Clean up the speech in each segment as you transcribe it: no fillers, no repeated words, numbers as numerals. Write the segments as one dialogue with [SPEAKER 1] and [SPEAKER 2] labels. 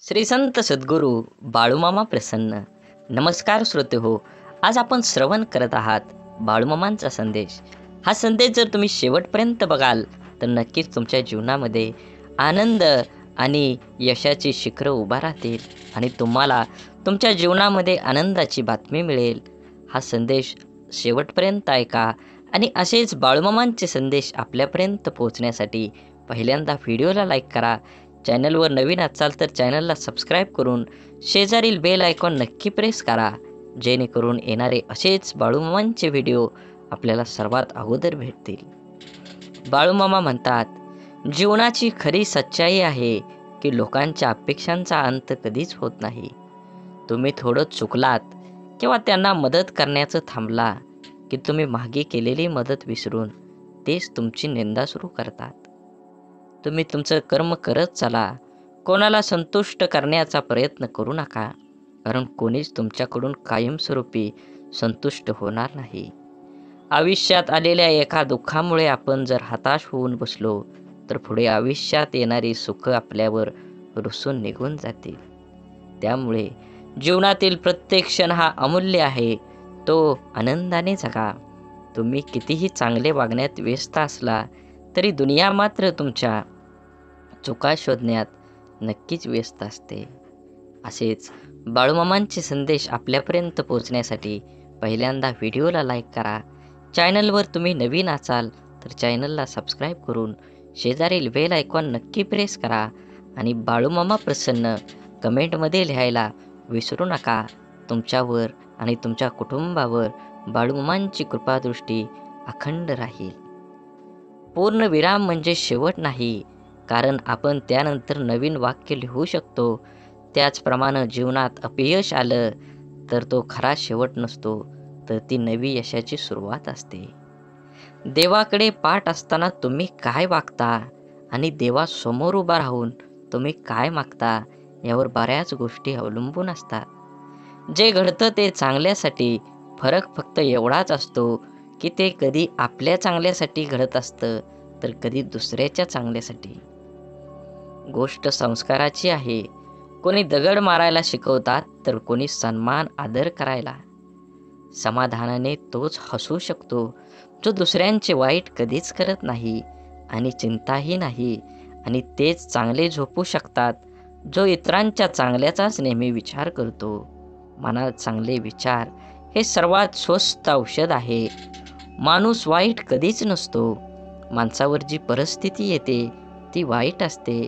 [SPEAKER 1] श्री संत सद्गुरू बाळूमामा प्रसन्न. नमस्कार श्रोते हो, आज आपण श्रवण करत आहात बाळूमामांचा संदेश. हा संदेश जर तुम्ही शेवटपर्यंत बघाल तर नक्कीच तुमच्या जीवनामध्ये आनंद आणि यशाची शिखरं उभा राहतील आणि तुम्हाला तुमच्या जीवनामध्ये आनंदाची बातमी मिळेल. हा संदेश शेवटपर्यंत ऐका आणि असेच बाळूमामांचे संदेश आपल्यापर्यंत पोहोचण्यासाठी पहिल्यांदा व्हिडिओला लाईक करा. चॅनलवर नवीन असाल तर चॅनलला सबस्क्राईब करून शेजारील बेल आयकॉन नक्की प्रेस करा, जेणेकरून येणारे असेच बाळूमामांचे व्हिडिओ आपल्याला सर्वात अगोदर भेटतील. बाळूमामा म्हणतात, जीवनाची खरी सच्चाई आहे की लोकांच्या अपेक्षांचा अंत कधीच होत नाही. तुम्ही थोडं चुकलात किंवा त्यांना मदत करण्याचं थांबला की तुम्ही मागे केलेली मदत विसरून तेच तुमची निंदा सुरू करतात. तुम्ही तुमचं कर्म करत चला, कोणाला संतुष्ट करण्याचा प्रयत्न करू नका, कारण कोणीच तुमच्याकडून कायमस्वरूपी संतुष्ट होणार नाही. आयुष्यात आलेल्या एका दुःखामुळे आपण जर हताश होऊन बसलो तर पुढे आयुष्यात येणारी सुख आपल्यावर रुसून निघून जातील. त्यामुळे जीवनातील प्रत्येक क्षण हा अमूल्य आहे, तो आनंदाने जगा. तुम्ही कितीही चांगले वागण्यात व्यस्त असला तरी दुनिया मात्र तुमच्या चुका शोधण्यात नक्कीच व्यस्त असते. असेच बाळूमामांचे संदेश आपल्यापर्यंत पोहोचण्यासाठी पहिल्यांदा व्हिडिओला लाईक करा. चॅनलवर तुम्ही नवीन असाल तर चॅनलला सबस्क्राईब करून शेजारील बेल आयकॉन नक्की प्रेस करा आणि बाळूमामा प्रसन्न कमेंटमध्ये लिहायला विसरू नका. तुमच्यावर आणि तुमच्या कुटुंबावर बाळूमामांची कृपादृष्टी अखंड राहील. पूर्णविराम म्हणजे शेवट नाही, कारण आपण त्यानंतर नवीन वाक्य लिहू शकतो. त्याचप्रमाणे जीवनात अपयश आलं तर तो खरा शेवट नसतो, तर ती नवी यशाची सुरुवात असते. देवाकडे पाठ असताना तुम्ही काय वागता आणि देवासमोर उभा राहून तुम्ही काय मागता यावर बऱ्याच गोष्टी अवलंबून असतात. जे घडतं ते चांगल्यासाठी. फरक फक्त एवढाच असतो की ते कधी आपल्या चांगल्यासाठी घडत असतं तर कधी दुसऱ्याच्या चांगल्यासाठी. गोष्ट संस्काराची आहे. कोणी दगड मारायला शिकवतात तर कोणी सन्मान आदर करायला. समाधानाने तोच हसू शकतो जो दुसऱ्यांचे वाईट कधीच करत नाही आणि चिंताही नाही, आणि तेच चांगले झोपू शकतात जो इतरांच्या चांगल्याचाच नेहमी विचार करतो. मनात चांगले विचार हे सर्वात स्वस्त औषध आहे. माणूस वाईट कधीच नसतो. माणसावर जी परिस्थिती येते ती वाईट असते.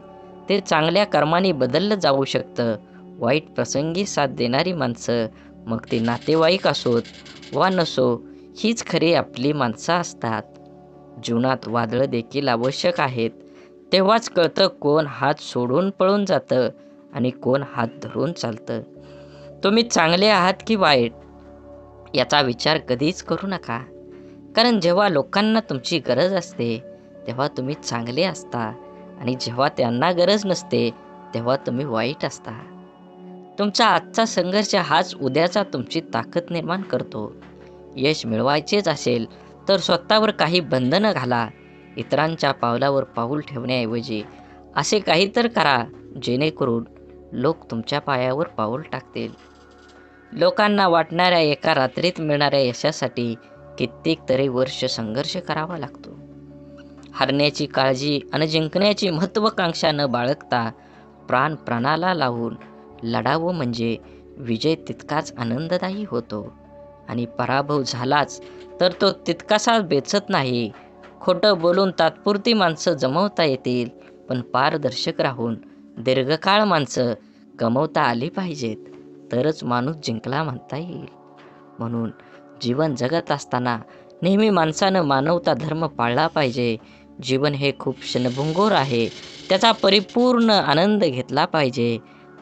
[SPEAKER 1] ते चांगल्या कर्माने बदललं जाऊ शकतं. वाईट प्रसंगी साथ देणारी माणसं, मग ते नातेवाईक असोत वा नसो, हीच खरी आपली माणसं असतात. जीवनात वादळं देखील आवश्यक आहेत. तेव्हाच कळतं कोण हात सोडून पळून जातं आणि कोण हात धरून चालतं. तुम्ही चांगले आहात की वाईट याचा विचार कधीच करू नका, कारण जेव्हा लोकांना तुमची गरज असते तेव्हा तुम्ही चांगले असता आणि जेव्हा त्यांना गरज नसते तेव्हा तुम्ही वाईट असता. तुमचा आजचा संघर्ष हाच उद्याचा तुमची ताकद निर्माण करतो. यश मिळवायचेच असेल तर स्वतःवर काही बंधनं घाला. इतरांच्या पावलावर पाऊल ठेवण्याऐवजी असे काही तर करा जेणेकरून लोक तुमच्या पायावर पाऊल टाकतील. लोकांना वाटणाऱ्या एका रात्रीत मिळणाऱ्या यशासाठी कित्येक तरी वर्ष संघर्ष करावा लागतो. हरण्याची काळजी आणि जिंकण्याची महत्त्वाकांक्षा न बाळगता प्राण प्राणाला लावून लढावं म्हणजे विजय तितकाच आनंददायी होतो, आणि पराभव झालाच तर तो तितकासा बेचत नाही. खोटं बोलून तात्पुरती माणसं जमवता येतील, पण पारदर्शक राहून दीर्घकाळ माणसं कमवता आली पाहिजेत, तरच माणूस जिंकला म्हणता येईल. म्हणून जीवन जगत असताना नेहमी माणसानं मानवता धर्म पाळला पाहिजे. जीवन हे खूप क्षणभंगूर आहे, त्याचा परिपूर्ण आनंद घेतला पाहिजे.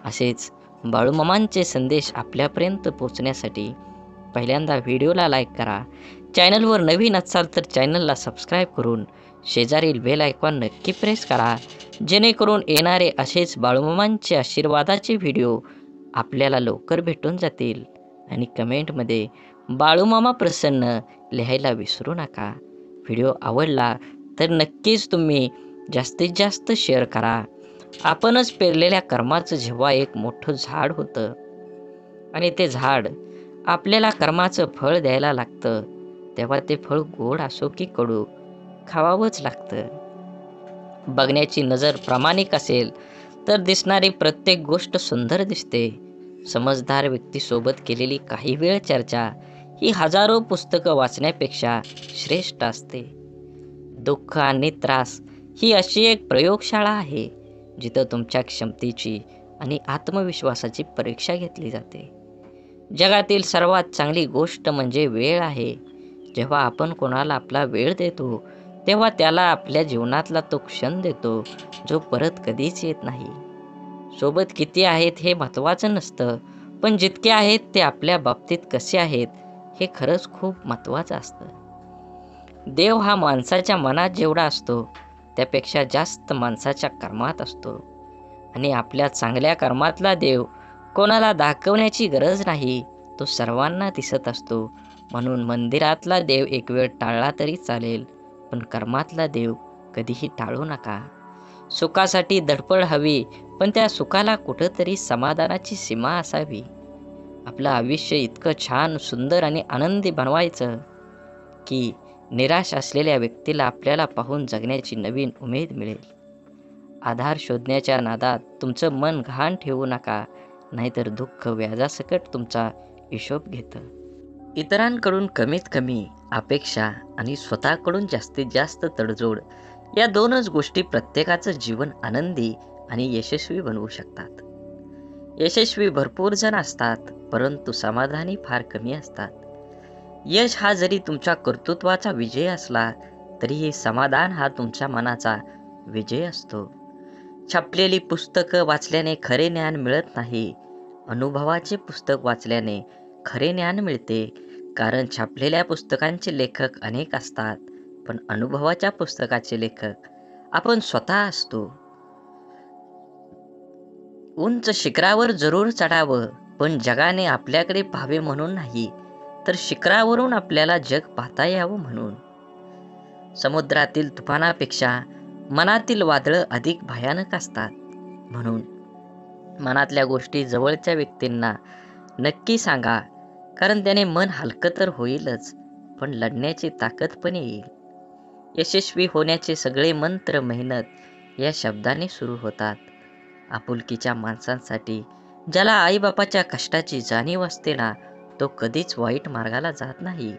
[SPEAKER 1] असेच बाळूमामांचे संदेश आपल्यापर्यंत पोचण्यासाठी पहिल्यांदा व्हिडिओला लाईक करा. चॅनलवर नवीन असाल तर चॅनलला सबस्क्राईब करून शेजारील बेल आयकॉन नक्की प्रेस करा, जेणेकरून येणारे असेच बाळूमामांचे आशीर्वादाचे व्हिडिओ आपल्याला लवकर भेटून जातील. आणि कमेंटमध्ये बाळूमामा प्रसन्न लिहायला विसरू नका. व्हिडिओ आवडला तर नक्कीच तुम्ही जास्तीत जास्त शेअर करा. आपणच पेरलेल्या कर्माचं जेव्हा एक मोठं झाड होतं आणि ते झाड आपल्याला कर्माचं फळ द्यायला लागतं, तेव्हा ते फळ गोड असो की कडू खावावंच लागतं. बघण्याची नजर प्रामाणिक असेल तर दिसणारी प्रत्येक गोष्ट सुंदर दिसते. समजदार व्यक्तीसोबत केलेली काही वेळ चर्चा ही हजारो पुस्तकं वाचण्यापेक्षा श्रेष्ठ असते. दुःख आणि त्रास ही अशी एक प्रयोगशाळा आहे जिथं तुमच्या क्षमतेची आणि आत्मविश्वासाची परीक्षा घेतली जाते. जगातील सर्वात चांगली गोष्ट म्हणजे वेळ आहे. जेव्हा आपण कोणाला आपला वेळ देतो, तेव्हा त्याला आपल्या जीवनातला तो क्षण देतो जो परत कधीच येत नाही. सोबत किती आहेत हे महत्त्वाचं नसतं, पण जितके आहेत ते आपल्या बाबतीत कसे आहेत हे खरंच खूप महत्त्वाचं असतं. देव हा माणसाच्या मनात जेवढा असतो, त्यापेक्षा जास्त माणसाच्या कर्मात असतो. आणि आपल्या चांगल्या कर्मातला देव कोणाला दाखवण्याची गरज नाही, तो सर्वांना दिसत असतो. म्हणून मंदिरातला देव एक वेळ टाळला तरी चालेल, पण कर्मातला देव कधीही टाळू नका. सुखासाठी धडपड हवी, पण त्या सुखाला कुठंतरी समाधानाची सीमा असावी. आपलं आयुष्य इतकं छान, सुंदर आणि आनंदी बनवायचं की निराश असलेल्या व्यक्तीला आपल्याला पाहून जगण्याची नवीन उमेद मिळेल. आधार शोधण्याच्या नादात तुमचं मन घाण ठेवू नका, नाहीतर दुःख व्याजासकट तुमचा हिशोब घेतं. इतरांकडून कमीत कमी अपेक्षा आणि स्वतःकडून जास्तीत जास्त तडजोड या दोनच गोष्टी प्रत्येकाचं जीवन आनंदी आणि यशस्वी बनवू शकतात. यशस्वी भरपूर जण असतात, परंतु समाधानी फार कमी असतात. यश हा जरी तुमच्या कर्तृत्वाचा विजय असला, तरीही समाधान हा तुमच्या मनाचा विजय असतो. छापलेली पुस्तकं वाचल्याने खरे ज्ञान मिळत नाही, अनुभवाचे पुस्तक वाचल्याने खरे ज्ञान मिळते. कारण छापलेल्या पुस्तकांचे लेखक अनेक असतात, पण अनुभवाच्या पुस्तकाचे लेखक आपण स्वतः असतो. उंच शिखरावर जरूर चढावं, पण जगाने आपल्याकडे पाहावे म्हणून नाही, तर शिखरावरून आपल्याला जग पाहता यावं म्हणून. समुद्रातील तुफानापेक्षा मनातील वादळं अधिक भयानक असतात. म्हणून मनातल्या गोष्टी जवळच्या व्यक्तींना नक्की सांगा, कारण त्याने मन हलकं तर होईलच, पण लढण्याची ताकद पण येईल. यशस्वी होण्याचे सगळे मंत्र मेहनत या शब्दाने सुरू होतात. आपुलकीच्या माणसांसाठी, ज्याला आईबापाच्या कष्टाची जाणीव असते ना, तो कधीच वाईट मार्गाला जात नाही.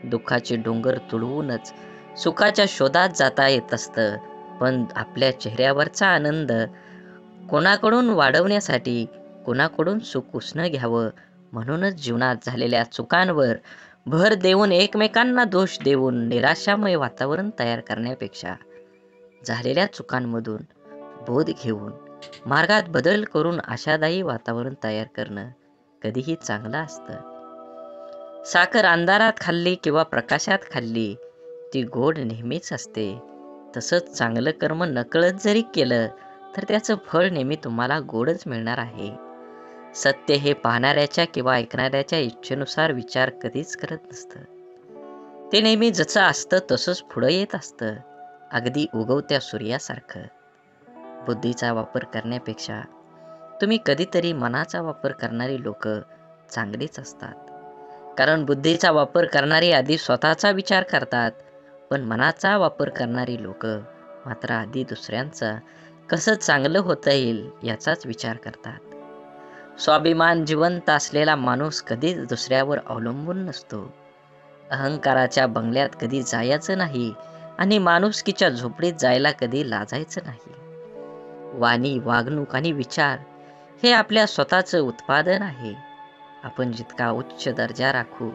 [SPEAKER 1] दुःखाचे डोंगर तुडवूनच सुखाच्या शोधात जाता येत असतं, पण आपल्या चेहऱ्यावरचा आनंद कोणाकडून वाढवण्यासाठी कोणाकडून सुख उसनं घ्यावं, म्हणूनच जीवनात झालेल्या चुकांवर भर देऊन एकमेकांना दोष देऊन निराशामय वातावरण तयार करण्यापेक्षा झालेल्या चुकांमधून बोध घेऊन मार्गात बदल करून आशादायी वातावरण तयार करणं कधीही चांगलं असतं. साखर अंधारात खाल्ली किंवा प्रकाशात खाल्ली, ती गोड नेहमीच असते. तसंच चांगलं कर्म नकळत जरी केलं, तर त्याचं फळ नेहमी तुम्हाला गोडच मिळणार आहे. सत्य हे पाहणाऱ्याच्या किंवा ऐकणाऱ्याच्या इच्छेनुसार विचार कधीच करत नसतं. ते नेहमी जसं असतं तसंच पुढं येत असतं, अगदी उगवत्या सूर्यासारखं. बुद्धीचा वापर करण्यापेक्षा तुम्ही कधीतरी मनाचा वापर करणारी लोक चांगलीच असतात. कारण बुद्धीचा वापर करणारी आधी स्वतःचा विचार करतात, पण मनाचा वापर करणारी लोक मात्र आधी दुसऱ्यांचा कसं चांगलं होता येईल याचाच विचार करतात. स्वाभिमान जिवंत असलेला माणूस कधीच दुसऱ्यावर अवलंबून नसतो. अहंकाराच्या बंगल्यात कधी जायचं नाही आणि माणुसकीच्या झोपडीत जायला कधी लाजायचं नाही. वाणी, वागणूक आणि विचार हे आपल्या स्वतःचं उत्पादन आहे. आपण जितका उच्च दर्जा राखू,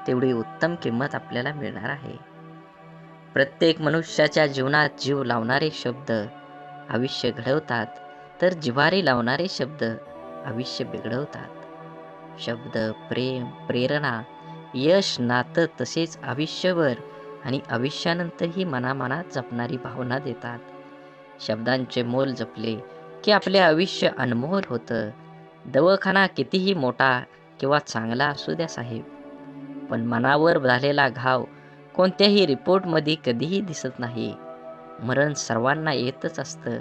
[SPEAKER 1] तेवढी उत्तम किंमत आपल्याला मिळणार आहे. प्रत्येक मनुष्याच्या जीवनात जीव लावणारे शब्द आयुष्य घडवतात, तर जिव्हारी लावणारे शब्द आयुष्य बिघडवतात. शब्द, प्रेम, प्रेरणा, यश, नातं तसेच आयुष्यभर आणि आयुष्यानंतरही मनामनात जपणारी भावना देतात. शब्दांचे मोल जपले की आपले आयुष्य अनमोल होतं. दवाखाना कितीही मोठा किंवा चांगला असू द्या साहेब, पण मनावर झालेला घाव कोणत्याही रिपोर्टमध्ये कधीही दिसत नाही. मरण सर्वांना येतच असतं,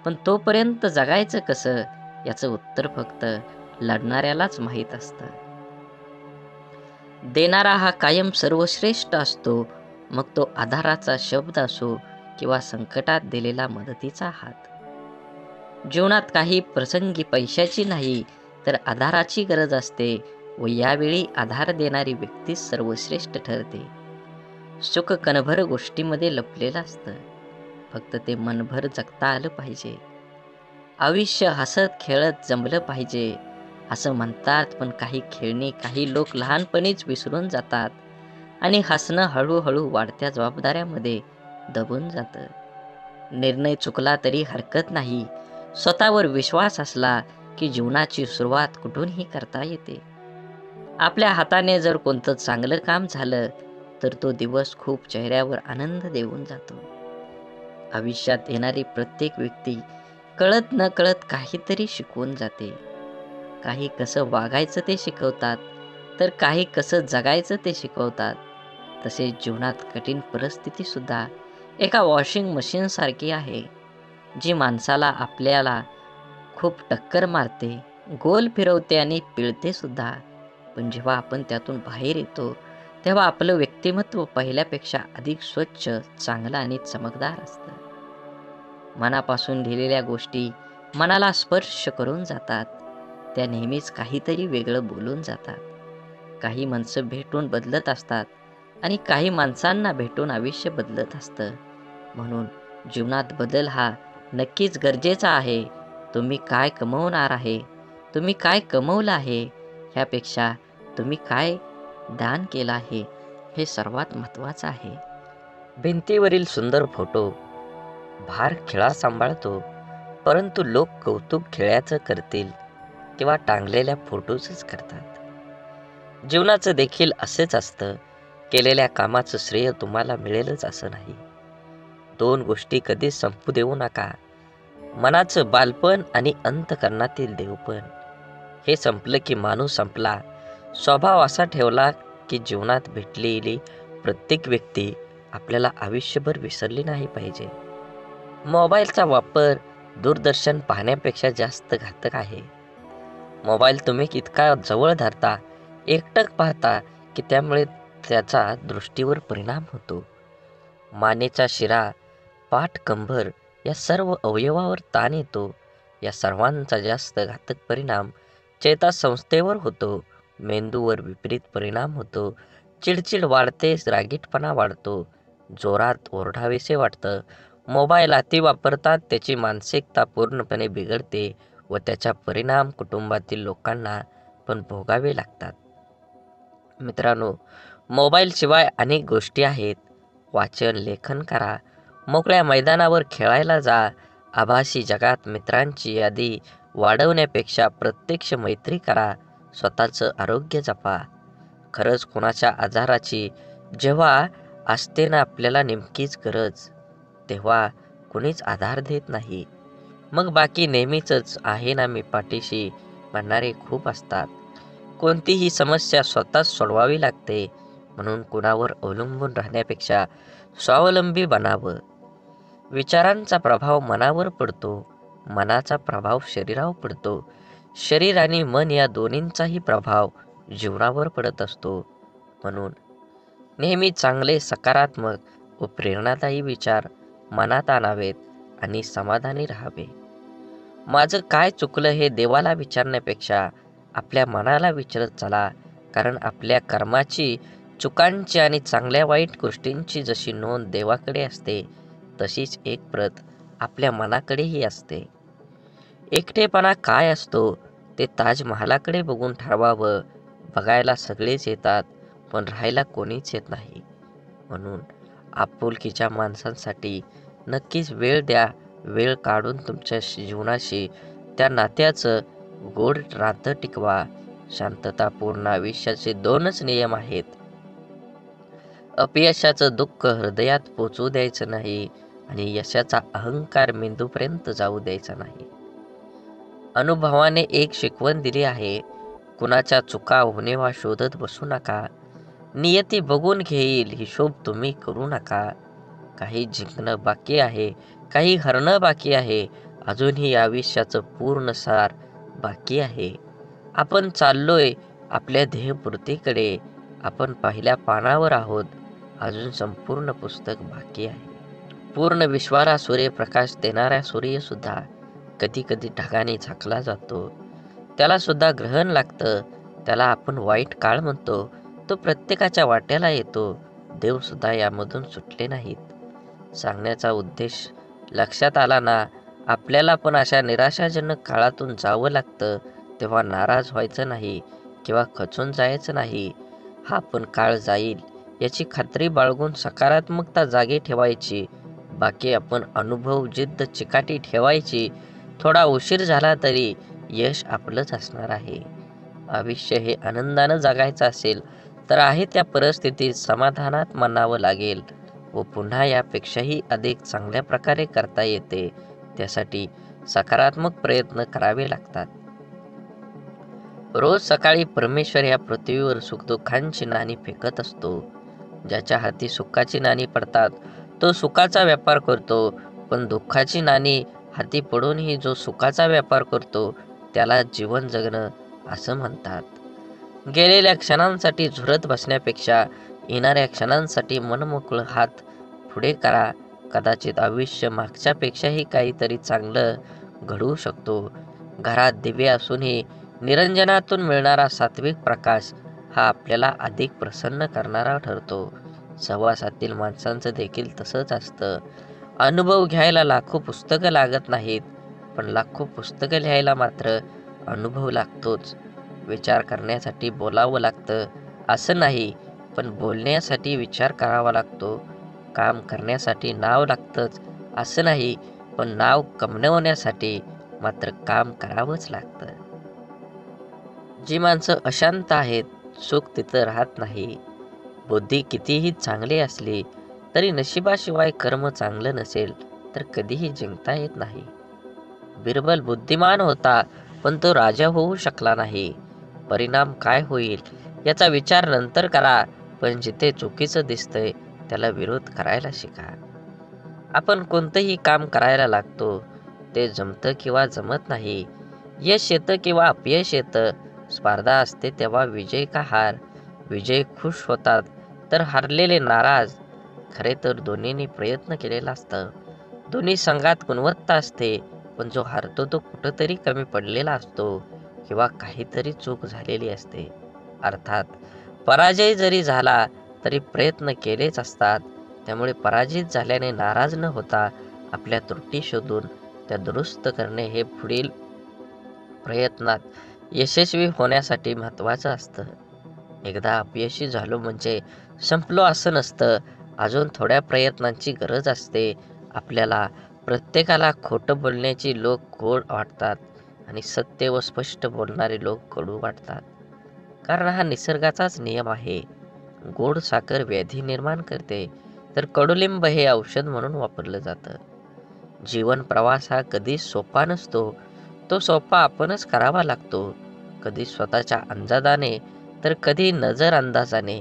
[SPEAKER 1] पण तोपर्यंत जगायचं कसं याचं उत्तर फक्त लढणाऱ्यालाच माहीत असतं. देणारा हा कायम सर्वश्रेष्ठ असतो, मग तो आधाराचा शब्द असो किंवा संकटात दिलेला मदतीचा हात. जीवनात काही प्रसंगी पैशाची नाही तर आधाराची गरज असते व यावेळी आधार देणारी व्यक्ती सर्वश्रेष्ठ ठरते. सुख कणभर गोष्टीमध्ये लपलेलं असतं, फक्त ते मनभर जगता आलं पाहिजे. आयुष्य हसत खेळत जमलं पाहिजे असं म्हणतात, पण काही खेळणी काही लोक लहानपणीच विसरून जातात आणि हसणं हळूहळू वाढत्या जबाबदाऱ्यामध्ये दबून जातं. निर्णय चुकला तरी हरकत नाही, स्वतःवर विश्वास असला की जीवनाची सुरुवात कुठूनही करता येते. आपल्या हाताने जर कोणतं चांगलं काम झालं तर तो दिवस खूप चेहऱ्यावर आनंद देऊन जातो. आयुष्यात येणारी प्रत्येक व्यक्ती कळत न कळत काहीतरी शिकवून जाते. काही कसं वागायचं ते शिकवतात, तर काही कसं जगायचं ते शिकवतात. तसेच जीवनात कठीण परिस्थिती सुद्धा एका वॉशिंग मशीन सारखी आहे, जी माणसाला आपल्याला खूप टक्कर मारते, गोल फिरवते आणि पिळते सुद्धा. पण जेव्हा आपण त्यातून बाहेर येतो तेव्हा आपलं व्यक्तिमत्व पहिल्यापेक्षा अधिक स्वच्छ, चांगलं आणि चमकदार असतं. मनापासून लिहिलेल्या गोष्टी मनाला स्पर्श करून जातात. त्या नेहमीच काहीतरी वेगळं बोलून जातात. काही माणसं भेटून बदलत असतात आणि काही माणसांना भेटून आयुष्य बदलत असतं. म्हणून जीवनात बदल हा नक्कीच गरजेचा आहे. तुम्ही काय कमवणार आहे, तुम्ही काय कमवलं आहे, ह्यापेक्षा तुम्ही काय दान केलं आहे हे सर्वात महत्त्वाचं आहे. भिंतीवरील सुंदर फोटो भार खिळा सांभाळतो, परंतु लोक कौतुक खिळ्याचं करतील किंवा टांगलेल्या फोटोचंच करतात. जीवनाचं देखील असेच असतं. केलेल्या कामाचं श्रेय तुम्हाला मिळेलच असं नाही. दोन गोष्टी कधीच संपू देऊ नका. मनाचं बालपण आणि अंतःकरणातील देवपण. हे संपलं की माणूस संपला. स्वभाव असा ठेवला की जीवनात भेटलेली प्रत्येक व्यक्ती आपल्याला आयुष्यभर विसरली नाही पाहिजे. मोबाईलचा वापर दूरदर्शन पाहण्यापेक्षा जास्त घातक आहे. मोबाईल तुम्ही इतका जवळ धरता, एकटक पाहता की त्यामुळे त्याचा दृष्टीवर परिणाम होतो. मानेचा शिरा, पाठ, कंबर या सर्व अवयवावर ताण येतो. या सर्वांचा जास्त घातक परिणाम चेतासंस्थेवर होतो. मेंदूवर विपरीत परिणाम होतो. चिडचिड वाढते, रागीटपणा वाढतो, जोरात ओरडावेसे वाटतं. मोबाईल अति वापरतात त्याची मानसिकता पूर्णपणे बिघडते व त्याचा परिणाम कुटुंबातील लोकांना पण भोगावे लागतात. मित्रांनो, मोबाईलशिवाय अनेक गोष्टी आहेत. वाचन, लेखन करा, मोकळ्या मैदानावर खेळायला जा. आभासी जगात मित्रांची यादी वाढवण्यापेक्षा प्रत्यक्ष मैत्री करा. स्वतःचं आरोग्य जपा. खरंच कोणाच्या आजाराची जेव्हा असते ना आपल्याला नेमकीच गरज, तेव्हा कुणीच आधार देत नाही. मग बाकी नेहमीच आहे ना मी पाठीशी म्हणणारे खूप असतात. कोणतीही समस्या स्वतःच सोडवावी लागते, म्हणून कुणावर अवलंबून राहण्यापेक्षा स्वावलंबी बनावं. विचारांचा प्रभाव मनावर पडतो, मनाचा प्रभाव शरीरावर पडतो, शरीर आणि मन या दोन्हींचाही प्रभाव जीवनावर पडत असतो. म्हणून नेहमी चांगले, सकारात्मक व प्रेरणादायी विचार मनात आणावेत आणि समाधानी राहावे. माझं काय चुकलं हे देवाला विचारण्यापेक्षा आपल्या मनाला विचारत चला, कारण आपल्या कर्माची, चुकांची आणि चांगल्या वाईट गोष्टींची जशी नोंद देवाकडे असते, तशीच एक प्रत आपल्या मनाकडेही असते. एकटेपणा काय असतो ते ताजमहालाकडे बघून ठरवावं. बघायला सगळेच येतात, पण राहायला कोणीच येत नाही. म्हणून आपुलकीच्या माणसांसाठी नक्कीच वेळ द्या. वेळ काढून तुमच्या जीवनाशी, त्या नात्याचं गोड नातं टिकवा. शांततापूर्ण आयुष्याचे दोनच नियम आहेत. अपयशाचं दुःख हृदयात पोचू द्यायचं नाही आणि यशाचा अहंकार मेंदूपर्यंत जाऊ द्यायचा नाही. अनुभवाने एक शिकवण दिली आहे, कुणाच्या चुका होणेवा शोधत बसू नका. नियती बघून घेईल, हिशोब तुम्ही करू नका. काही जिंकणं बाकी आहे, काही हरणं बाकी आहे,
[SPEAKER 2] अजूनही आयुष्याचं पूर्ण सार बाकी आहे. आपण चाललोय आपल्या ध्येयपूर्तीकडे. आपण पहिल्या पानावर आहोत. अजून संपूर्ण पुस्तक बाकी आहे. पूर्ण विश्वाला सूर्यप्रकाश देणारा सूर्य सुद्धा कधी कधी ढगाने झाकला जातो. त्याला सुद्धा ग्रहण लागतं. त्याला आपण वाईट काळ म्हणतो. तो प्रत्येकाच्या वाट्याला येतो. देव सुद्धा यामधून सुटले नाहीत. सांगण्याचा उद्देश लक्षात आला ना? आपल्याला पण अशा निराशाजनक काळातून जावं लागतं, तेव्हा नाराज व्हायचं नाही किंवा खचून जायचं नाही. हा पण काळ जाईल याची खात्री बाळगून सकारात्मकता जागी ठेवायची. बाकी आपण अनुभव, जिद्द, चिकाटी ठेवायची. थोडा उशीर झाला तरी यश आपलंच असणार आहे. आयुष्य हे आनंदानं जगायचं असेल तर आहे त्या परिस्थितीत समाधानात मानावं लागेल व पुन्हा यापेक्षाही अधिक चांगल्या प्रकारे करता येते. त्यासाठी सकारात्मक प्रयत्न करावे लागतात. रोज सकाळी परमेश्वर या पृथ्वीवर सुखदुःखांची नाणी फेकत असतो. ज्याच्या हाती सुखाची नाणी पडतात तो सुखाचा व्यापार करतो, पण दुःखाची नाणी हाती पडूनही जो सुखाचा व्यापार करतो त्याला जीवन जगणं असं म्हणतात. गेलेल्या क्षणांसाठी झुरत बसण्यापेक्षा येणाऱ्या क्षणांसाठी मनमोकळं हात पुढे करा. कदाचित आयुष्य मागच्यापेक्षाही काहीतरी चांगलं घडवू शकतो. घरात दिवे असूनही निरंजनातून मिळणारा सात्विक प्रकाश हा आपल्याला अधिक प्रसन्न करणारा ठरतो. सहवासातील माणसांचं देखील तसंच असतं. अनुभव घ्यायला लाखो पुस्तकं लागत नाहीत, पण लाखो पुस्तकं लिहायला मात्र अनुभव लागतोच. विचार करण्यासाठी बोलावं लागतं असं नाही, पण बोलण्यासाठी विचार करावा लागतो. काम करण्यासाठी नाव लागतंच असं नाही, पण नाव कमवण्यासाठी मात्र काम करावंच लागतं. जी माणसं अशांत आहेत, सुख तिथं राहत नाही. बुद्धी कितीही चांगली असली तरी नशिबाशिवाय कर्म चांगलं नसेल तर कधीही जिंकता येत नाही. बिरबल बुद्धिमान होता, पण तो राजा होऊ शकला नाही. परिणाम काय होईल याचा विचार नंतर करा, पण जिथे चुकीचं दिसतंय त्याला विरोध करायला शिका. आपण कोणतंही काम करायला लागतो, ते जमतं किंवा जमत नाही, यश येतं किंवा अपयश येतं, स्पर्धा असते तेव्हा विजय का हार, विजय खुश होतात तर हारलेले नाराज. खरे तर दोन्हींनी प्रयत्न केलेला असतं. दोन्ही संघात गुणवत्ता असते, पण जो हारतो तो कुठंतरी कमी पडलेला असतो किंवा काहीतरी चूक झालेली असते. अर्थात पराजय जरी झाला तरी प्रयत्न केलेच असतात. त्यामुळे पराजित झाल्याने नाराज न होता आपल्या त्रुटी शोधून त्या दुरुस्त करणे हे पुढील प्रयत्नात यशस्वी होण्यासाठी महत्त्वाचं असतं. एकदा अपयशी झालो म्हणजे संपलो असं नसतं. अजून थोड्या प्रयत्नांची गरज असते. आपल्याला प्रत्येकाला खोटं बोलण्याची लोक गोड वाटतात आणि सत्य व स्पष्ट बोलणारे लोक कडू वाटतात. कारण हा निसर्गाचाच नियम आहे. गोड साखर व्याधी निर्माण करते, तर कडुलिंब हे औषध म्हणून वापरलं जातं. जीवन प्रवास हा कधी सोपा नसतो. तो सोपा आपणच करावा लागतो. कधी स्वतःच्या अंदाजाने तर कधी नजर अंदाजाने.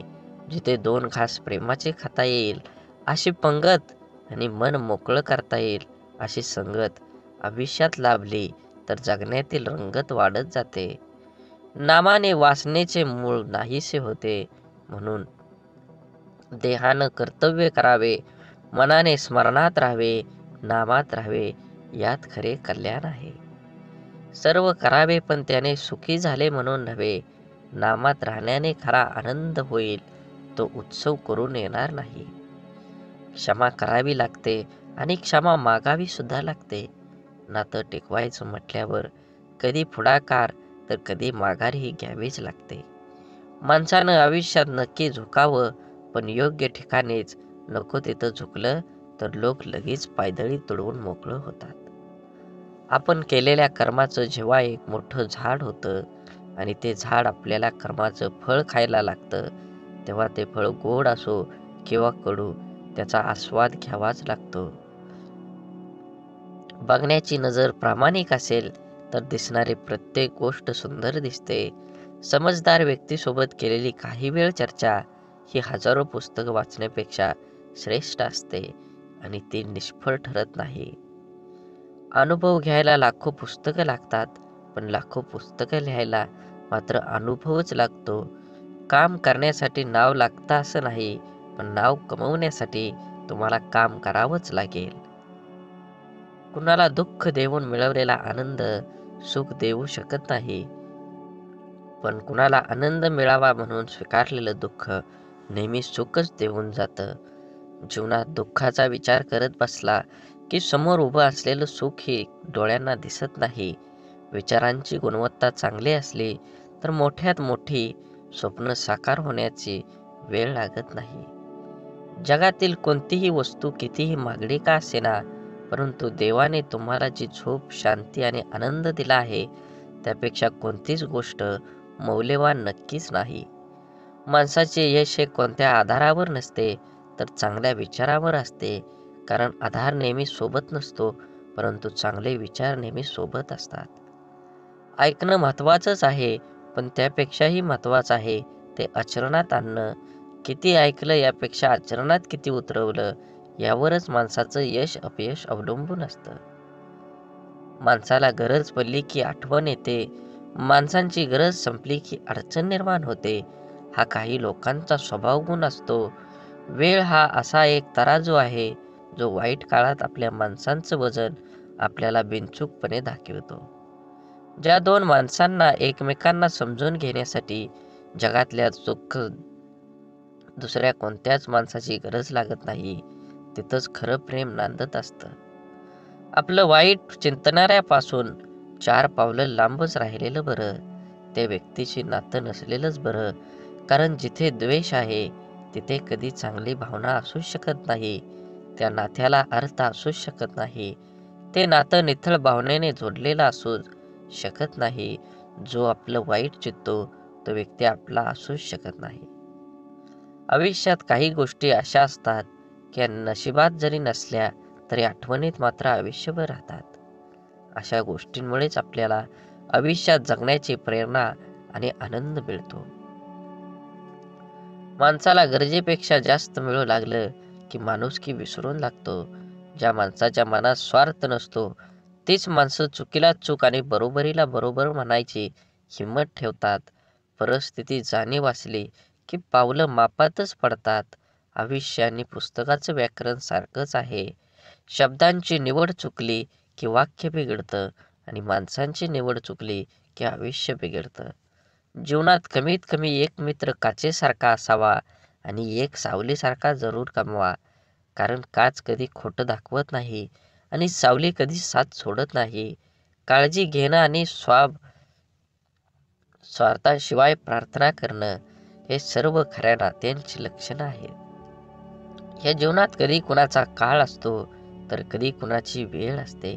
[SPEAKER 2] जिथे 2 घास प्रेमाचे खाता येईल अशी पंगत आणि मन मोकळं करता येईल अशी संगत आयुष्यात लाभली तर जगण्यातील रंगत वाढत जाते. नामाने वासनेचे मूळ नाहीसे होते. म्हणून देहानं कर्तव्य करावे, मनाने स्मरणात राहावे, नामात राहावे, यात खरे कल्याण आहे. सर्व करावे पण त्याने सुखी झाले म्हणून नव्हे. नामात राहण्याने खरा आनंद होईल, तो उत्सव करून येणार नाही. क्षमा करावी लागते आणि क्षमा मागावी सुद्धा लागते. नातं टिकवायचं म्हटल्यावर कधी पुढाकार तर कधी माघारही घ्यावीच लागते. माणसानं आयुष्यात नक्की झुकावं, पण योग्य ठिकाणीच. नको तिथं झुकलं तर लोक लगेच पायदळी तुडवून मोकळं होतात. आपण केलेल्या कर्माचं जेव्हा एक मोठं झाड होतं आणि ते झाड आपल्याला कर्माचं फळ खायला लागतं, तेव्हा ते फळ गोड असो किंवा कडू, त्याचा आस्वाद घ्यावाच लागतो. बघण्याची नजर प्रामाणिक असेल तर दिसणारी प्रत्येक गोष्ट सुंदर दिसते. समजदार व्यक्तीसोबत केलेली काही वेळ चर्चा ही हजारो पुस्तकं वाचण्यापेक्षा श्रेष्ठ असते आणि ती निष्फळ ठरत नाही. अनुभव घ्यायला लाखो पुस्तकं लागतात, पण लाखो पुस्तकं लिहायला मात्र अनुभवच लागतो. काम करण्यासाठी नाव लागतं असं नाही, पण नाव कमवण्यासाठी तुम्हाला काम करावंच लागेल. कुणाला दुःख देऊन मिळवलेला आनंद सुख देऊ शकत नाही, पण कुणाला आनंद मिळावा म्हणून स्वीकारलेलं दुःख नेहमी सुखच देऊन जातं. जीवनात दुःखाचा विचार करत बसला की समोर उभं असलेलं सुख ही डोळ्यांना दिसत नाही. विचारांची गुणवत्ता चांगली असली तर मोठ्यात मोठी स्वप्न साकार होण्याची वेळ लागत नाही. जगातील कोणतीही वस्तू कितीही महागडी का असेना, परंतु देवाने तुम्हाला जी झोप, शांती आणि आनंद दिला आहे, त्यापेक्षा कोणतीच गोष्ट मौल्यवान नक्कीच नाही. माणसाचे यश हे कोणत्या आधारावर नसते, तर चांगल्या विचारावर असते. कारण आधार नेहमी सोबत नसतो, परंतु चांगले विचार नेहमी सोबत असतात. ऐकणं महत्त्वाचंच आहे, पण त्यापेक्षाही महत्त्वाचं आहे ते आचरणात आणणं. किती ऐकलं यापेक्षा आचरणात किती उतरवलं यावरच माणसाचं यश अपयश अवलंबून असतं. माणसाला गरज पडली की आठवण येते, माणसांची गरज संपली की अडचण निर्माण होते. हा काही लोकांचा स्वभाव गुण असतो. वेळ हा असा एक तराजू आहे जो वाईट काळात आपल्या माणसांचं वजन आपल्याला बिनचूकपणे दाखवतो. ज्या दोन माणसांना एकमेकांना समजून घेण्यासाठी जगातल्या दुःख दुसऱ्या कोणत्याच माणसाची गरज लागत नाही, तिथंच खरं प्रेम नांदत असतं. आपलं वाईट चिंतणाऱ्यापासून 4 पावलं लांबच राहिलेलं बरं. त्या व्यक्तीशी नातं नसलेलंच बरं. कारण जिथे द्वेष आहे तिथे कधी चांगली भावना असू शकत नाही. त्या नात्याला अर्थ असू शकत नाही. ते नातं निथळ भावनेने जोडलेलं असू शकत नाही. जो आपलं वाईट चित्तो तो व्यक्ती आपला असू शकत नाही. आयुष्यात काही गोष्टी अशा असतात की नशिबात जरी नसल्या तरी आठवणीत मात्र आयुष्यभर राहतात. अशा गोष्टींमुळेच आपल्याला आयुष्यात जगण्याची प्रेरणा आणि आनंद मिळतो. माणसाला गरजेपेक्षा जास्त मिळू लागलं की माणुसकी विसरून लागतो. ज्या माणसाच्या मनात स्वार्थ नसतो तीच माणसं चुकीला चूक आणि बरोबरीला बरोबर म्हणायची हिंमत ठेवतात. परिस्थिती जाणीव असली की पावलं मापातच पडतात. आयुष्य आणि पुस्तकाचं व्याकरण सारखंच आहे. शब्दांची निवड चुकली की वाक्य बिघडतं आणि माणसांची निवड चुकली की आयुष्य बिघडतं. जीवनात कमीत कमी एक मित्र काचेसारखा असावा आणि एक सावलीसारखा जरूर कमवा. कारण काच कधी खोटं दाखवत नाही आणि सावली कधी साथ सोडत नाही. काळजी घेणं आणि स्वार्थाशिवाय प्रार्थना करणं हे सर्व खऱ्या नात्यांची लक्षणं आहेत. या जीवनात कधी कुणाचा काळ असतो तर कधी कुणाची वेळ असते.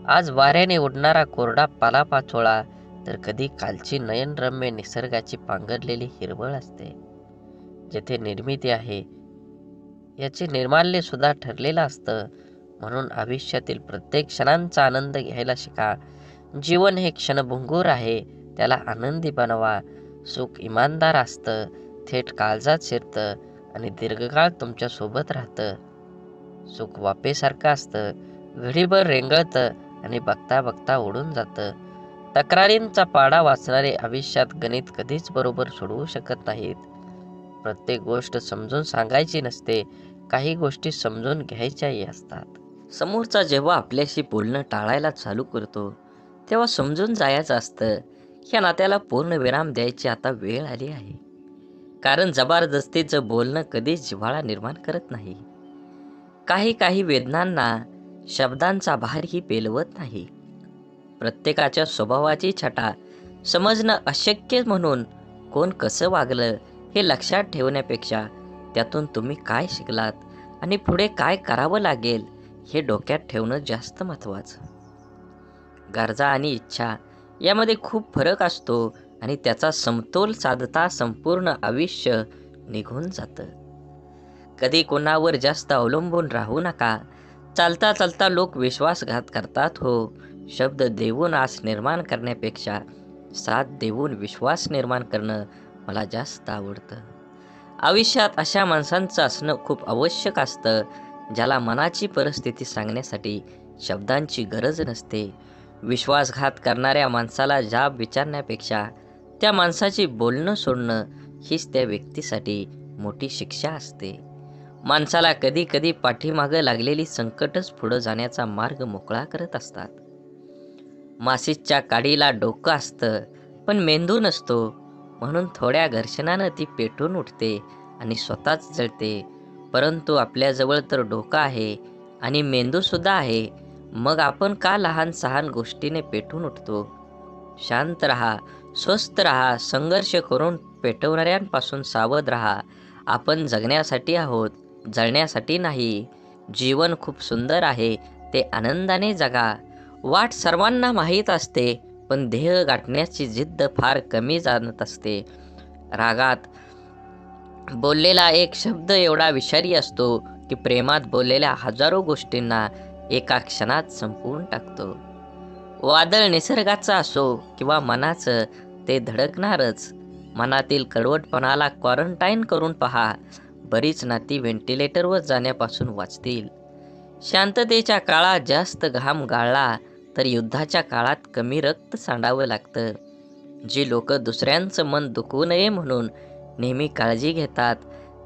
[SPEAKER 2] आज वाऱ्याने उडणारा कोरडा पालापाचोळा तर कधी कालची नयनरम्य निसर्गाची पांघरलेली हिरवळ असते. जेथे निर्मिती आहे याचे निर्माल्य सुद्धा ठरलेलं असतं. म्हणून आयुष्यातील प्रत्येक क्षणांचा आनंद घ्यायला शिका. जीवन हे क्षणभंगूर आहे, त्याला आनंदी बनवा. सुख इमानदार असतं, थेट काळजात शिरतं आणि दीर्घकाळ तुमच्या सोबत राहतं. सुख वाफेसारखं असतं, घडीभर रेंगळतं आणि बघता बघता उडून जातं. तक्रारींचा पाडा वाचणारे आयुष्यात गणित कधीच बरोबर सोडवू शकत नाहीत. प्रत्येक गोष्ट समजून सांगायची नसते, काही गोष्टी समजून घ्यायच्याही असतात.
[SPEAKER 1] समोरचा जेव्हा आपल्याशी बोलणं टाळायला चालू करतो तेव्हा समजून जायचं असतं ह्या नात्याला पूर्ण विराम द्यायची आता वेळ आली आहे. कारण जबरदस्तीचं बोलणं कधीच जिव्हाळा निर्माण करत नाही. काही काही वेदनांना शब्दांचा भारही पेलवत नाही. प्रत्येकाच्या स्वभावाची छटा समजणं अशक्य म्हणून कोण कसं वागलं हे लक्षात ठेवण्यापेक्षा त्यातून तुम्ही काय शिकलात आणि पुढे काय करावं लागेल हे डोक्यात ठेवणं जास्त महत्त्वाचं. गरजा आणि इच्छा यामध्ये खूप फरक असतो आणि त्याचा समतोल साधता संपूर्ण आयुष्य निघून जातं. कधी कोणावर जास्त अवलंबून राहू नका. चालता चालता लोक विश्वासघात करतात हो. शब्द देऊन आस निर्माण करण्यापेक्षा साथ देऊन विश्वास निर्माण करणं मला जास्त आवडतं. आयुष्यात अशा माणसांचं असणं खूप आवश्यक असतं ज्याला मनाची परिस्थिती सांगण्यासाठी शब्दांची गरज नसते. विश्वासघात करणाऱ्या माणसाला जाब विचारण्यापेक्षा त्या माणसाची बोलणं सोडणं हीच त्या व्यक्तीसाठी मोठी शिक्षा असते. माणसाला कधी कधी पाठीमागं लागलेली संकटच पुढं जाण्याचा मार्ग मोकळा करत असतात. माशीच्या काडीला डोकं असतं पण मेंदू नसतो, म्हणून थोड्या घर्षणानं ती पेटून उठते आणि स्वतःच जळते. परंतु आपल्याजवळ तर डोकं आहे आणि मेंदू सुद्धा आहे, मग आपण का लहान सहान गोष्टीने पेटून उठतो? शांत राहा, स्वस्थ राहा, संघर्ष करून पेटवणाऱ्यांपासून सावध राहा. आपण जगण्यासाठी आहोत, जळण्यासाठी नाही. जीवन खूप सुंदर आहे, ते आनंदाने जगा. वाट सर्वांना माहीत असते, पण ध्येय गाठण्याची जिद्द फार कमी जाणत असते. रागात बोललेला एक शब्द एवढा विषारी असतो की प्रेमात बोललेल्या हजारो गोष्टींना एका क्षणात संपवून टाकतो. वादळ निसर्गाचं असो किंवा मनाचं, ते धडकणारच. मनातील कडवटपणाला क्वारंटाईन करून पहा, बरीच नाती व्हेंटिलेटरवर जाण्यापासून वाचतील. शांततेच्या काळात जास्त घाम गाळला तर युद्धाच्या काळात कमी रक्त सांडावं लागतं. जी लोक दुसऱ्यांचं मन दुखवू नये म्हणून नेहमी काळजी घेतात,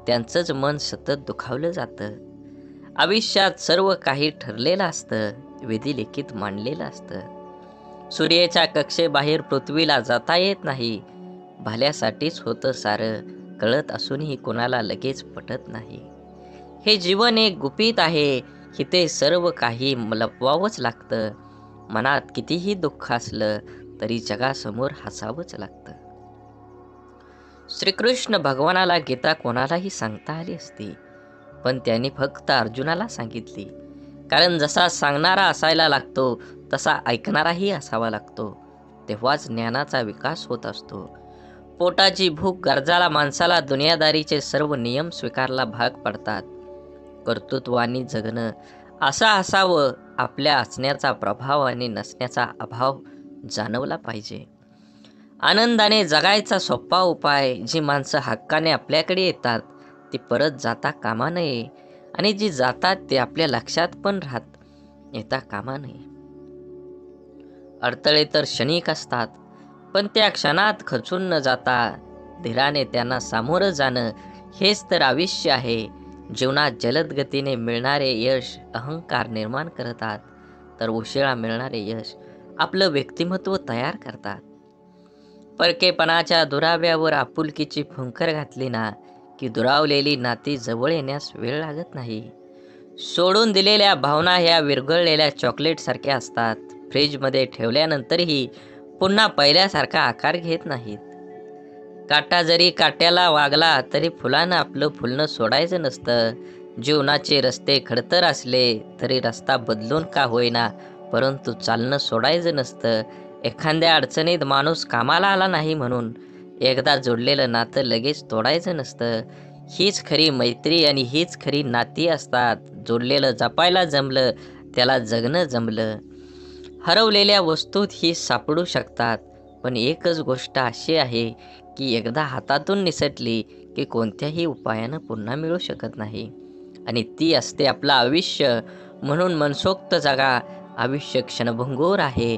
[SPEAKER 1] त्यांचंच मन सतत दुखावलं जातं. आयुष्यात सर्व काही ठरलेलं असतं, विधिलिखित मांडलेलं असतं. सूर्याच्या कक्षेबाहेर पृथ्वीला जाता येत नाही. भल्यासाठीच होतं सारं, कळत असूनही कोणाला लगेच पटत नाही. हे जीवन एक गुपित आहे, इथे सर्व काही लपवावंच लागतं. मनात कितीही दुःख असलं तरी जगासमोर हसावंच लागतं. श्रीकृष्ण भगवानाला गीता कोणालाही सांगता आली असती, पण त्यांनी फक्त अर्जुनाला सांगितली. कारण जसा सांगणारा असायला लागतो तसा ऐकणाराही असावा लागतो, तेव्हाच ज्ञानाचा विकास होत असतो. पोटाची भूक गरजाला माणसाला दुनियादारीचे सर्व नियम स्वीकारला भाग पडतात. कर्तृत्वानी जगणं असं असावं, आपल्या असण्याचा प्रभाव आणि नसण्याचा अभाव जाणवला पाहिजे. आनंदाने जगायचा सोपा उपाय, जी माणसं हक्काने आपल्याकडे येतात ती परत जाता कामा नये, आणि जी जातात ते आपल्या लक्षात पण येता कामा नये. अडथळे तर क्षणिक असतात, पण त्या क्षणात खचून न जाता धीराने त्यांना सामोरं जाणं हेच तर आयुष्य आहे. जीवनात जलद गतीने मिळणारे यश अहंकार निर्माण करतात, तर उशिरा मिळणारे यश आपलं व्यक्तिमत्व तयार करतात. परकेपणाच्या दुराव्यावर आपुलकीची फुंकर घातली ना की दुरावलेली नाती जवळ येण्यास वेळ लागत नाही. सोडून दिलेल्या भावना ह्या विरघळलेल्या चॉकलेटसारख्या असतात. फ्रीजमध्ये ठेवल्यानंतरही पुन्हा पहिल्यासारखा आकार घेत नाहीत. काटा जरी काट्याला वागला तरी फुलानं आपलं फुलणं सोडायचं नसतं. जीवनाचे रस्ते खडतर असले तरी रस्ता बदलून का होईना, परंतु चालणं सोडायचं नसतं. एखाद्या अडचणीत माणूस कामाला आला नाही म्हणून एकदा जोडलेलं नातं लगेच तोडायचं नसतं. हीच खरी मैत्री आणि हीच खरी नाती असतात. जोडलेलं जपायला जमलं, त्याला जगणं जमलं. हरवलेल्या वस्तूत ही सापडू शकतात, पण एकच गोष्ट अशी आहे की एकदा हातातून निसटली की कोणत्याही उपायानं पुन्हा मिळू शकत नाही, आणि ती असते आपलं आयुष्य. म्हणून मनसोक्त जगा. आयुष्य क्षणभंगूर आहे.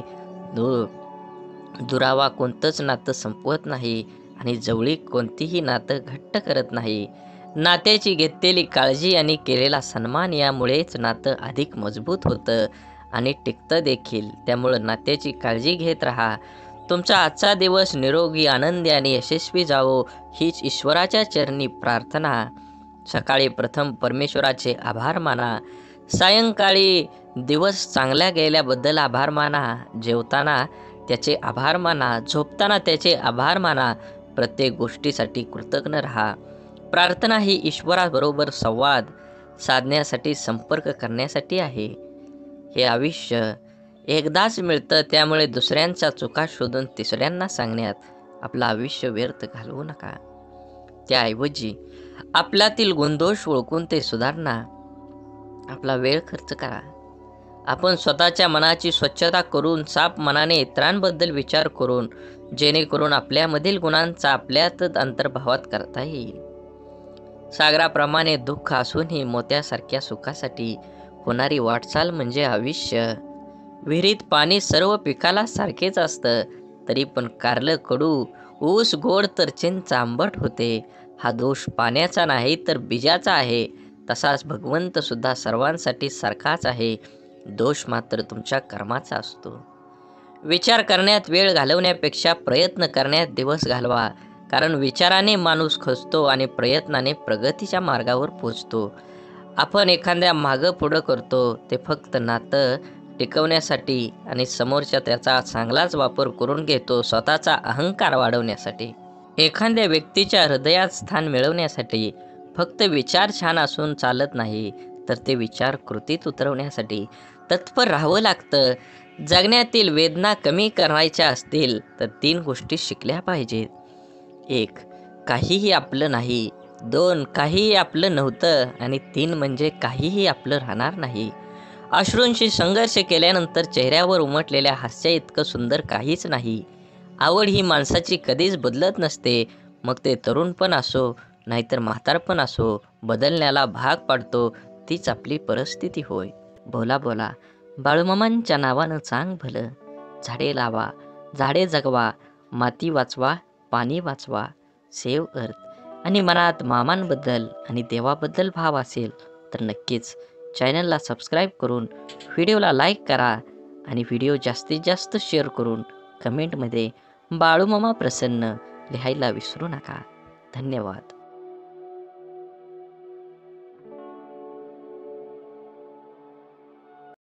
[SPEAKER 1] दुरावा कोणतंच नातं संपवत नाही आणि जवळीक कोणतीही नातं घट्ट करत नाही. नात्याची घेतलेली काळजी आणि केलेला सन्मान यामुळेच नातं अधिक मजबूत होतं आणि टिकतं देखील. त्यामुळं नात्याची काळजी घेत राहा. तुमचा आजचा दिवस निरोगी, आनंदी आणि यशस्वी जावो हीच ईश्वराच्या चरणी प्रार्थना. सकाळी प्रथम परमेश्वराचे आभार माना. सायंकाळी दिवस चांगल्या गेल्याबद्दल आभार माना. जेवताना त्याचे आभार माना. झोपताना त्याचे आभार माना. प्रत्येक गोष्टीसाठी कृतज्ञ राहा. प्रार्थना ही ईश्वराबरोबर संवाद साधण्यासाठी, संपर्क करण्यासाठी आहे. हे आयुष्य एकदाच मिळतं, त्यामुळे दुसऱ्यांच्या चुका शोधून तिसऱ्यांना सांगण्यात आपलं आयुष्य व्यर्थ घालवू नका. त्याऐवजी आपल्यातील गुणदोष ओळखून ते सुधारणा आपला वेळ खर्च करा. आपण स्वतःच्या मनाची स्वच्छता करून साफ मनाने इतरांबद्दल विचार करून, जेणेकरून आपल्यामधील गुणांचा आपल्यातच अंतर्भावात करता येईल. सागराप्रमाणे दुःख असूनही मोत्यासारख्या सुखासाठी होणारी वाटचाल म्हणजे आयुष्य. विहिरीत पाणी सर्व पिकाला सारखेच असतं, तरी पण कारलं कडू, ऊस गोड तर चिंच आंबट होते. हा दोष पाण्याचा नाही तर बीजाचा आहे. तसाच भगवंत सुद्धा सर्वांसाठी सारखाच आहे. दोष मात्र तुमच्या कर्माचा असतो. विचार करण्यात वेळ घालवण्यापेक्षा प्रयत्न करण्यात दिवस घालवा. कारण विचाराने माणूस खचतो आणि प्रयत्नाने प्रगतीच्या मार्गावर पोचतो. आपण एखाद्या मागं पुढं करतो ते फक्त नातं टिकवण्यासाठी आणि समोरच्या त्याचा चांगलाच वापर करून घेतो स्वतःचा अहंकार वाढवण्यासाठी. एखाद्या व्यक्तीच्या हृदयात स्थान मिळवण्यासाठी फक्त विचार छान असून चालत नाही, तर ते विचार कृतीत उतरवण्यासाठी तत्पर राहावं लागतं. जगण्यातील वेदना कमी करायच्या असतील तर 3 गोष्टी शिकल्या पाहिजेत. 1. काहीही आपलं नाही. 2. काहीही आपलं नव्हतं. आणि 3 म्हणजे काहीही आपलं राहणार नाही. अश्रूंशी संघर्ष केल्यानंतर चेहऱ्यावर उमटलेल्या हास्य इतकं सुंदर काहीच नाही. आवड ही माणसाची कधीच बदलत नसते. मग ते तरुणपण असो नाहीतर म्हातारपण असो, बदलण्याला भाग पाडतो तीच आपली परिस्थिती होय. बोला बोला बाळूमामांच्या नावानं चांग भलं. झाडे लावा, झाडे जगवा, माती वाचवा, पाणी वाचवा. सेव्ह अर्थ. आणि मनात मामांबद्दल आणि देवाबद्दल भाव असेल तर नक्कीच चॅनलला सबस्क्राईब करून व्हिडिओला लाईक करा आणि व्हिडिओ जास्तीत जास्त शेअर करून कमेंटमध्ये बाळूमामा प्रसन्न लिहायला विसरू नका. धन्यवाद.